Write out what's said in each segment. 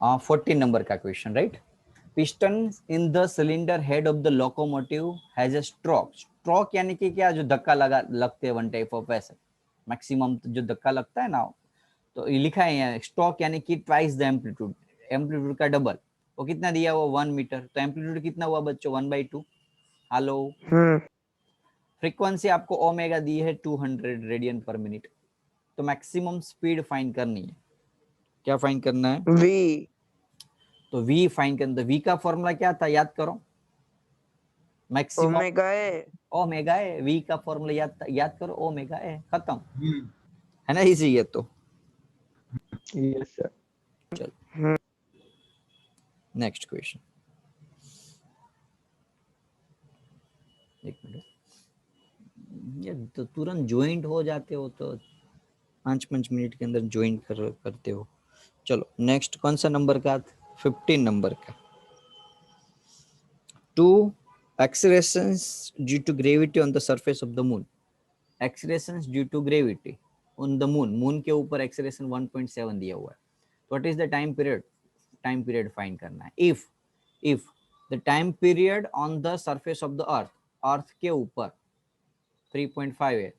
14 number का question, right. Piston in the cylinder head of the locomotive has a stroke. Stroke यानी कि क्या, जो धक्का लगते हैं, वन टाइप ऑफ ऐसे मैक्सिमम जो धक्का लगता है ना, तो ये लिखा है यहाँ स्ट्रोक यानी कि ट्वाइस द एम्पलीट्यूड, एम्पलीट्यूड का डबल। वो कितना दिया हुआ 1 मीटर, तो एम्पलीट्यूड कितना हुआ बच्चों 1/2। हेलो, फ्रीक्वेंसी आपको ओमेगा दी है 200 रेडियन पर मिनट। तो मैक्सिमम स्पीड फाइंड करनी है। क्या फाइंड करना है? वी। तो वी फाइंड करना। वी का फॉर्मूला क्या था, याद करो। Maximum omega A. ओमेगा है। वी का फॉर्मूला याद करो, ओमेगा है, खत्म है ना, इजी है। तो यस सर। चलो नेक्स्ट क्वेश्चन। एक मिनट, ये तो तुरंत ज्वाइंट हो जाते हो, तो 5 मिनट के अंदर ज्वाइन करते हो। चलो नेक्स्ट कौन सा नंबर का? 15 नंबर का। Two accelerations due to gravity on the surface of the moon. Accelerations due to gravity on the moon, moon के ऊपर एक्सेलरेशन 1.7 दिया हुआ है। What is the time period? Time period find करना है। If the time period on the surface of the earth, earth के ऊपर 3.5 है,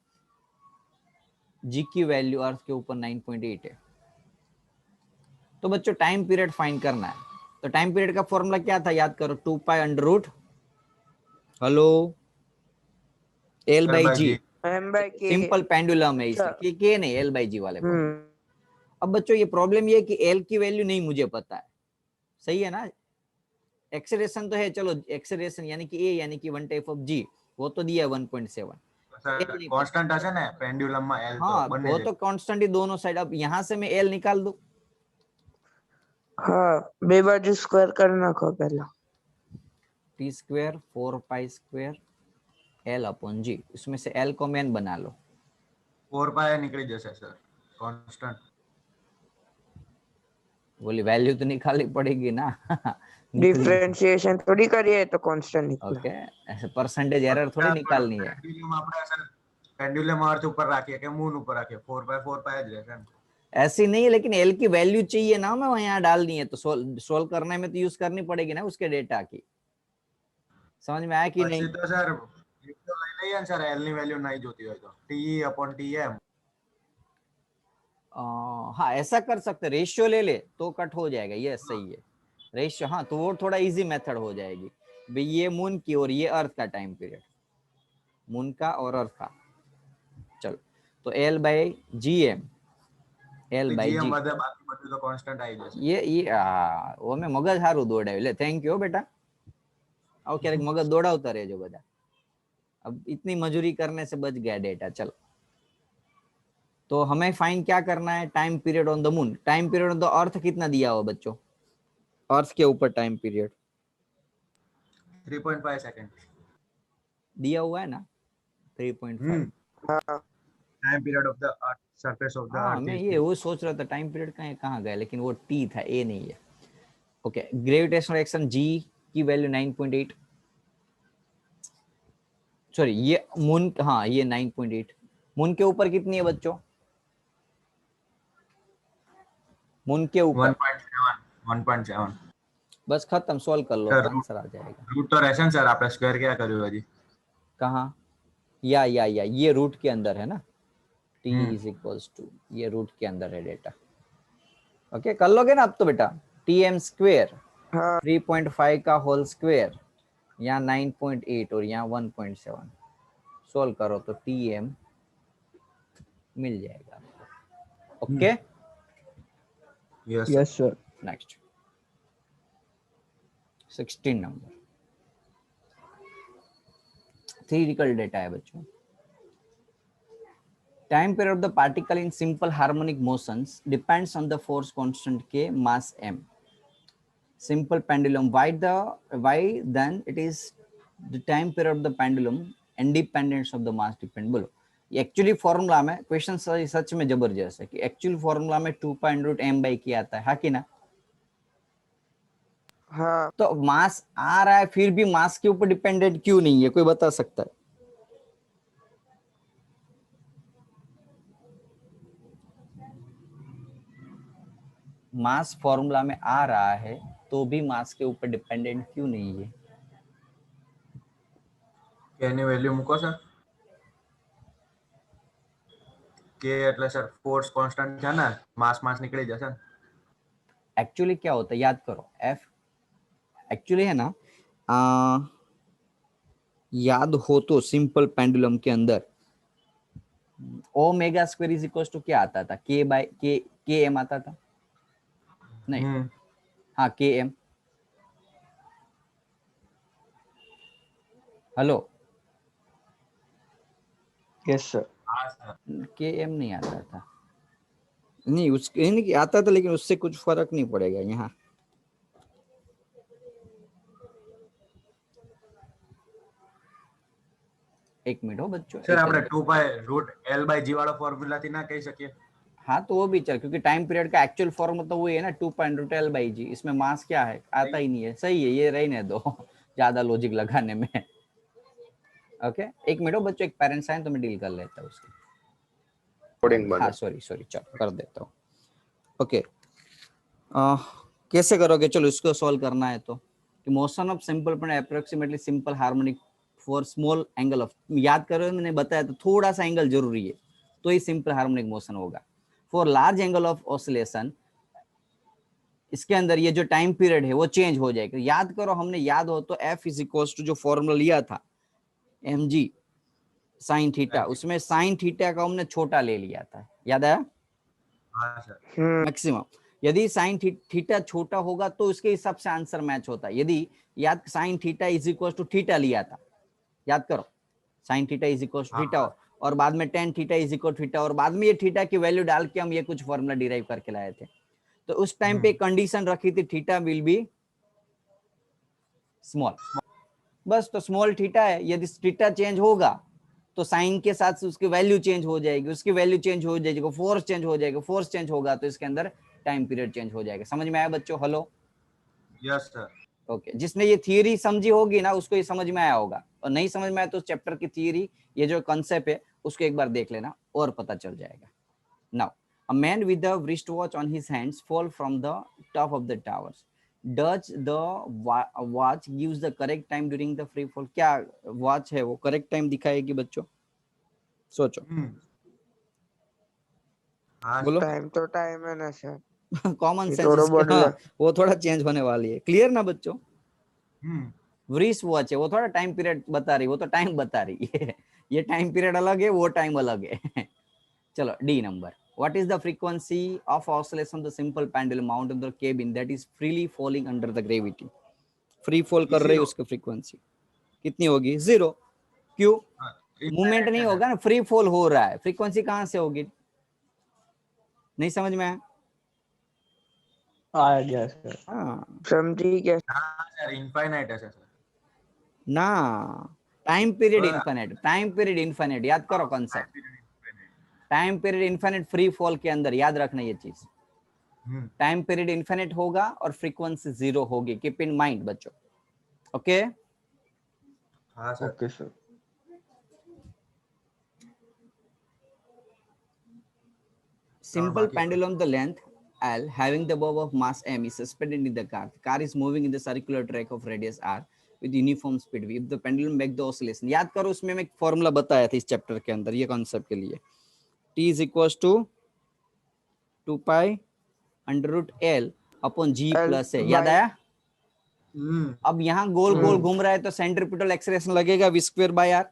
जी की वैल्यू अर्थ के ऊपर 9.8 है, तो बच्चों टाइम पीरियड फाइंड करना है। तो टाइम पीरियड का फॉर्मूला क्या था, याद करो, 2 pi under root, hello, L by ji. M by K. Simple pendulum है इसलिए के नहीं, एल बाई जी वाले फॉर्मूला। अब बच्चों ये प्रॉब्लम ये है कि एल की वैल्यू नहीं मुझे पता है, सही है ना। एक्सेलरेशन तो है, चलो एक्सेलरेशन यानी कि ए यानी कि वन टाइप ऑफ जी, वो तो दिया है 1.7। कांस्टेंट है ना पेंडुलम में एल, तो हाँ वो तो कांस्टेंट ही दोनों साइड। अब यहाँ से मैं एल निकाल दूं, हाँ बे बाजू स्क्वायर कर नाखो पहला। T square 4 pi square L upon g, इसमें से एल को मैन बना लो। 4 पाई निकली जैसे सर कांस्टेंट। बोली वैल्यू तो निकालनी पड़ेगी ना। डिफरेंशिएशन थोड़ी करिए तो कांस्टेंट निकला। ओके, ऐसे परसेंटेज एरर थोड़ी निकालनी है। पेंडुलम આપણે સર પેન્ડ્યુલમ अर्थ ऊपर રાખીએ કે મૂન ऊपर રાખીએ 4 પાઈ જ રહેશે। ऐसी नहीं है, लेकिन एल की वैल्यू चाहिए ना, मैं यहाँ डालनी है, तो सोल्व करने में तो यूज करनी पड़ेगी ना उसके डेटा की। समझ में आया कि नहीं? પછી તો સર એક તો લઈ લઈએ ને સર એલ ની વેલ્યુ નહીં જોતી હોય તો टी अपॉन टीएम। हाँ ऐसा कर सकते, रेशियो ले ले तो कट हो जाएगा, ये सही है रेशियो। हाँ तो वो थोड़ा इजी मेथड हो जाएगी भाई, ये मून की और ये अर्थ का टाइम पीरियड, मून का और अर्थ का। चलो तो L by ji m, L by g, बाकी બધું તો કોન્સ્ટન્ટ આવી જશે। ये वो मैं मगज हारू दौड़ाव्યું ले, थैंक यू बेटा। और क्या मगज दौड़ावता रहे जो बता, अब इतनी मजूरी करने से बच गया डेटा। चलो तो हमें फाइंड क्या करना है, time period on the moon. Time period on the earth कितना दिया हुआ बच्चों, अर्थ के ऊपर टाइम पीरियड 3.5 सेकंड दिया हुआ है ना, 3.5। Time period of the earth surface of the हाँ अर्थ मैं इज ये वो सोच रहा था टाइम पीरियड कहाँ गया, लेकिन वो टी था, ए नहीं है। ओके, ग्रेविटेशनल एक्शन जी की वैल्यू 9.8, सॉरी ये मून, हाँ ये 9.8। मून के ऊपर कितनी है बच्चों, मून के ऊपर 1.7 बस खत्म, सॉल्व कर लो तो आंसर आ जाएगा। रूट तो रहશે ને સર આપણે સ્ક્વેર क्या કર્યું હજી। कहाँ, या ये रूट के अंदर है ना, t इज इक्वल्स टू, ये रूट के अंदर है डेटा। ओके कर लोगे ना अब तो बेटा, टी एम स्क्वेयर 3.5 का होल स्क्वेयर, यहाँ 9.8 और यहाँ 1.7, सोल्व करो तो टी एम मिल जाएगा। Okay yes sir. Next 16 number, theoretical data है बच्चों। Time period of the particle in simple harmonic motions depends on the force constant के मास m। Simple pendulum, why then it is the time period of the pendulum independence of the mass depend। बोलो actually formula में, question such में जबरदस्त है कि actual formula में 2.√m/k आता है, हाँ कि ना। हाँ तो मास आ रहा है फिर भी मास के ऊपर डिपेंडेंट क्यों नहीं है, कोई बता सकता है? मास फॉर्मूला में आ रहा है तो भी मास के ऊपर डिपेंडेंट क्यों नहीं है? કે ની વેલ્યુ મૂકો સર કે એટલે સર ફોર્સ કોન્સ્ટન્ટ છે ને માસ માસ નીકળી જશે ને एक्चुअली क्या होता है याद करो, एफ एक्चुअली है ना, याद हो तो सिंपल पेंडुलम के अंदर omega square is equal to क्या आता था, के बाय के एम आता था नहीं, हाँ के एम, हेलो यस सर। હા સર के एम नहीं आता था, नहीं उसके नहीं आता था, लेकिन उससे कुछ फर्क नहीं पड़ेगा यहाँ। एक मिनट हो बच्चों, સર एक આપણે minute. 2 pi root L by G વાળો ફોર્મ્યુલા થી ના કહી શકીએ हाँ तो वो भी चल, क्योंकि टाइम पीरियड का एक्चुअल फॉर्म तो वही है ना, 2.√L/G। इसमें मास क्या है, आता ही नहीं है। सही है, ये रहने दो ज्यादा लॉजिक लगाने में। ओके एक मिनट हो बच्चों, एक पेरेंट्स आए तो मैं डील कर लेता हूँ उसकी। हाँ सॉरी चलो कर देता हूँ। ओके कैसे करोगे, चलो इसको सॉल्व करना है तो, कि मोशन ऑफ सिंपल पण approximately simple harmonic for small angle of, याद करो मैंने बताया तो थोड़ा सा एंगल जरूरी है तो ही सिंपल हार्मोनिक मोशन होगा। For large angle of oscillation, इसके अंदर ये जो टाइम पीरियड है वो चेंज हो जाएगा। याद करो, हमने याद हो तो एफ इज इक्वल टू जो फॉर्मूला लिया था mg साइन थीटा, उसमें साइन थीटा का हमने छोटा ले लिया था, याद आया હા સર मैक्सिमम। यदि साइन थीटा छोटा होगा तो उसके हिसाब से आंसर मैच होता है। यदि याद sine theta is equal to theta लिया था, याद करो sine theta is equal to theta, और बाद में tan theta is equal to, और बाद में ये थीटा की वैल्यू डाल के हम ये कुछ फॉर्मूला डिराइव करके लाए थे। तो उस टाइम पे कंडीशन रखी थी थीटा विल बी स्मॉल, बस तो स्मॉल थीटा है। यदि थीटा चेंज होगा तो साइन के साथ उसकी वैल्यू चेंज हो जाएगी, उसकी वैल्यू चेंज हो जाएगी, फोर्स चेंज हो जाएगा, फोर्स चेंज होगा तो इसके अंदर टाइम पीरियड चेंज हो जाएगा। समझ में आया बच्चों, हेलो यस सर ओके। जिसने ये थियरी समझी होगी ना उसको ये समझ में आया होगा, और नहीं समझ में आया तो चैप्टर की थियरी, ये जो कॉन्सेप्ट है उसको एक बार देख लेना और पता चल जाएगा। Now a man with a wristwatch on his hands fall from the top of the towers. Does the watch gives the correct time during the free fall? क्या वॉच है वो करेक्ट टाइम दिखाएगी बच्चों, सोचो હા बोलो। टाइम तो time है ना सर, कॉमन ये सेंस थोड़ा इसके, बदला। हाँ, वो थोड़ा चेंज होने वाली है। क्लियर ना बच्चों, હમ वृष वॉच है वो थोड़ा टाइम पीरियड बता रही, वो तो टाइम बता रही है। ये टाइम पीरियड अलग है, वो टाइम अलग है। चलो D number, what is the frequency of oscillation of the simple pendulum mount of the cabin that is freely falling under the gravity? Free fall कर रही है, उसकी फ्रीक्वेंसी कितनी होगी, जीरो। क्यों, मूवमेंट नहीं होगा ना, फ्री फॉल हो रहा है, फ्रीक्वेंसी कहां से होगी, नहीं समझ में आया? आ गया सर, हाँ समझी क्या? હા સર ઇન્ફાઇનાઇટ હશે સર ना, time period infinite, time period infinite, याद करो concept, time period infinite free fall के अंदर, याद रखना ये चीज। टाइम पीरियड इन्फिनिट होगा और फ्रीक्वेंसी जीरो होगी, कीप इन माइंड बच्चों। ओके હા sir okay sir. simple pendulum the length L having the bob of mass m is suspended in the car. The car is moving in the circular track of radius r with uniform speed v. If the pendulum make the oscillation, याद करो उसमें मैं एक formula बताया था इस chapter के अंदर ये कॉन्सेप्ट के लिए, t is equals to 2 pi under root L upon G plus है, याद आया? अब यहाँ गोल गोल घूम रहा है तो सेंट्रीपिटल एक्सेलरेशन लगेगा v स्क्वायर बाय आर,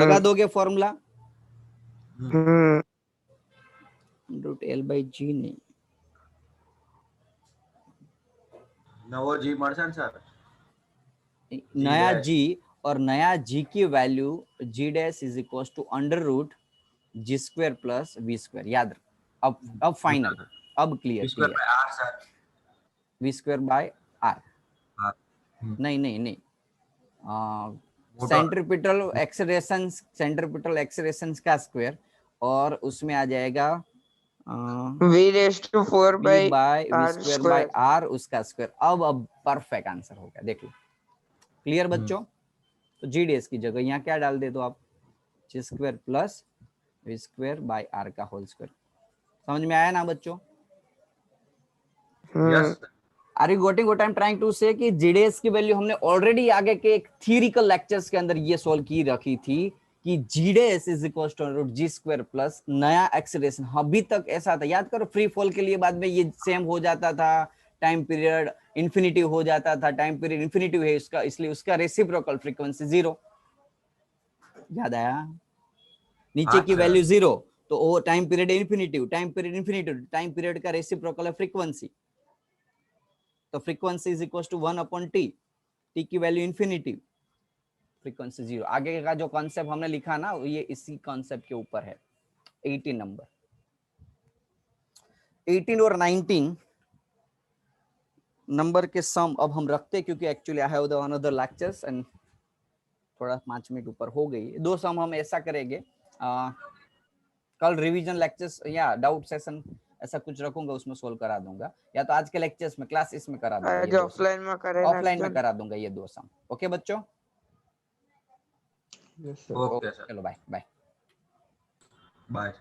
लगा दोगे फॉर्मूला, रूट एल बाय जी नहीं, નવો જી મળશે ને સર नया g, और नया g की value g dash is equal to under root G square plus we square, याद रख। अब फाइनल, अब clear clear, R sir V square by R, नहीं नहीं नहीं, सेंट्रीपिटल एक्सेलरेशन का स्क्वायर, और उसमें आ जाएगा v raise to 4 v by by V r square by square. R उसका स्क्वायर। अब परफेक्ट आंसर हो गया, देख लो। क्लियर बच्चों, तो जी डी एस की जगह यहाँ क्या डाल दे दो आप, g square plus we square by r का होल स्क्वायर। समझ में आया ना बच्चों? Yes are you getting what I am trying to say कि जीडीएस की वैल्यू हमने ऑलरेडी आगे के एक थियरिकल लेक्चर्स के अंदर ये सॉल्व की रखी थी कि GDS is equal to root G square plus नया एक्सीलरेशन। अभी तक ऐसा था, याद करो, फ्री फॉल के लिए बाद में ये सेम हो जाता था, टाइम पीरियड इन्फिनिटी हो जाता था, टाइम पीरियड इन्फिनिटी है इसका, इसलिए उसका रेसिप्रोकल फ्रीक्वेंसी 0। याद आया? नीचे की अच्छा। वैल्यू 0 तो वो time period infinity, time period infinity, time period का रेसिप्रोकल है फ्रीक्वेंसी, तो frequency is equal to 1/t, T की वैल्यू इन्फिनिटी, फ्रीक्वेंसी 0। आगे का जो कॉन्सेप्ट हमने लिखा ना ये इसी कॉन्सेप्ट के ऊपर है। 18 नंबर, 18 और 19 नंबर के सम अब हम रखते, क्योंकि actually I have the another lectures and थोड़ा 5 मिनट ऊपर हो गई। 2 सम हम ऐसा करेंगे, कल रिवीजन लेक्चर्स या डाउट सेशन ऐसा कुछ रखूंगा, उसमें सोल्व करा दूंगा, या तो आज के लेक्चर्स में क्लासेस में करा दूंगा, ये आज ऑफलाइन में करे ना ऑफलाइन में करा दूंगा ये 2 सम। ओके बच्चों, यस सर। ओके सर, चलो बाय बाय। बाय।